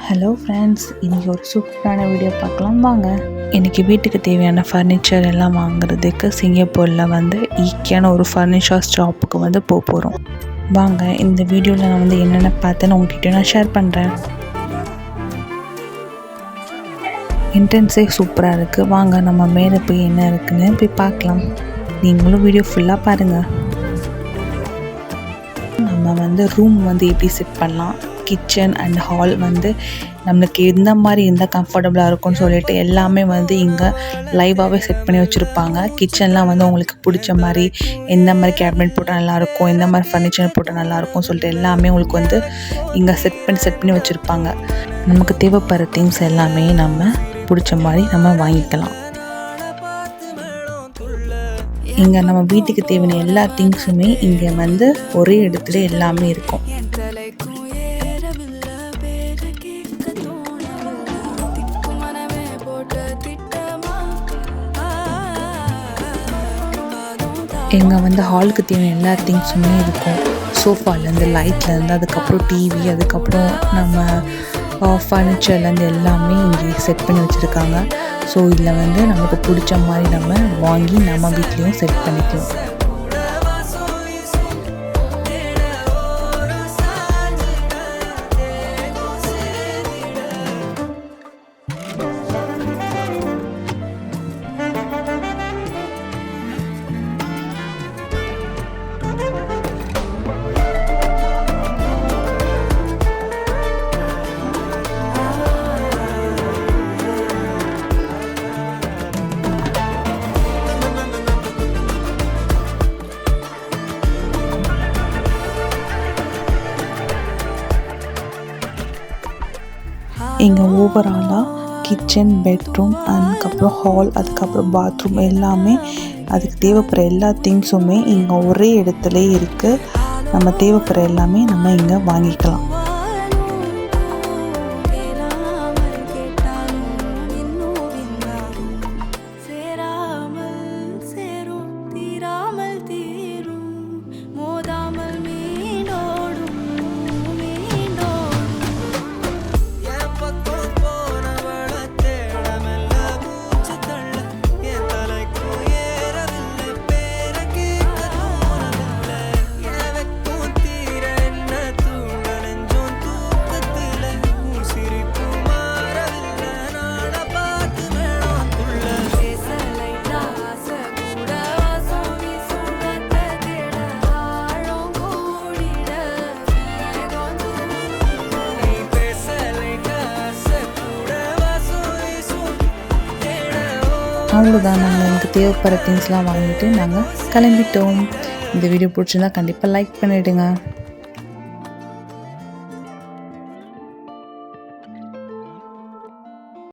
Hello friends, இன்றைக்கி ஒரு சூப்பரான வீடியோ பார்க்கலாம் வாங்க. இன்றைக்கி வீட்டுக்கு தேவையான ஃபர்னிச்சர் எல்லாம் வாங்குறதுக்கு சிங்கப்பூரில் ஈக்கியான ஒரு ஃபர்னிச்சர் ஷாப்புக்கு போகிறோம். வாங்க, இந்த வீடியோவில் நான் என்னென்ன பார்த்தேன்னு உங்கள்கிட்ட நான் ஷேர் பண்ணுறேன். என்ட்ரன்ஸே சூப்பராக இருக்குது. வாங்க நம்ம மேலே போய் என்ன இருக்குன்னு போய் பார்க்கலாம். நீங்களும் வீடியோ ஃபுல்லாக பாருங்கள். நம்ம ரூம் எப்படி செட் பண்ணலாம், கிச்சன் அண்ட் ஹால் நம்மளுக்கு எந்த மாதிரி இருந்தால் கம்ஃபர்டபுளாக இருக்கும்னு சொல்லிட்டு எல்லாமே இங்கே லைவாகவே செட் பண்ணி வச்சுருப்பாங்க. கிச்சன்லாம் உங்களுக்கு பிடிச்ச மாதிரி எந்த மாதிரி கேபினெட் போட்டால் நல்லாயிருக்கும், எந்த மாதிரி ஃபர்னிச்சர் போட்டால் நல்லாயிருக்கும் சொல்லிட்டு எல்லாமே உங்களுக்கு இங்கே செட் பண்ணி வச்சுருப்பாங்க. நமக்கு தேவைப்படுற திங்ஸ் எல்லாமே நம்ம பிடிச்ச மாதிரி நம்ம வாங்கிக்கலாம். இங்கே நம்ம வீட்டுக்கு தேவையான எல்லா திங்ஸுமே இங்கே ஒரே இடத்துல எல்லாமே இருக்கும். இங்கே ஹாலுக்கு தேவையான எல்லா திங்ஸுமே இருக்கும். சோஃபாலேருந்து, லைட்லேருந்து, அதுக்கப்புறம் டிவி, அதுக்கப்புறம் நம்ம ஃபர்னிச்சர்லேருந்து எல்லாமே இங்கே செட் பண்ணி வச்சுருக்காங்க. ஸோ இதில் நமக்கு பிடிச்ச மாதிரி நம்ம வாங்கி நம்ம வீட்லேயும் செட் பண்ணிக்கலாம். இங்கே ஓவராலாக கிச்சன், பெட்ரூம், அதுக்கப்புறம் ஹால், அதுக்கப்புறம் பாத்ரூம் எல்லாமே அதுக்கு தேவைப்படுற எல்லா திங்ஸுமே இங்கே ஒரே இடத்துல இருக்குது. நம்ம தேவைப்படுற எல்லாமே நம்ம இங்கே வாங்கிக்கலாம். அவ்வளோதான், நாங்கள் எனக்கு தேவைப்படுற திங்ஸ்லாம் வாங்கிட்டு நாங்கள் கிளம்பிட்டோம். இந்த வீடியோ பிடிச்சிருந்தா கண்டிப்பாக லைக் பண்ணிவிடுங்க.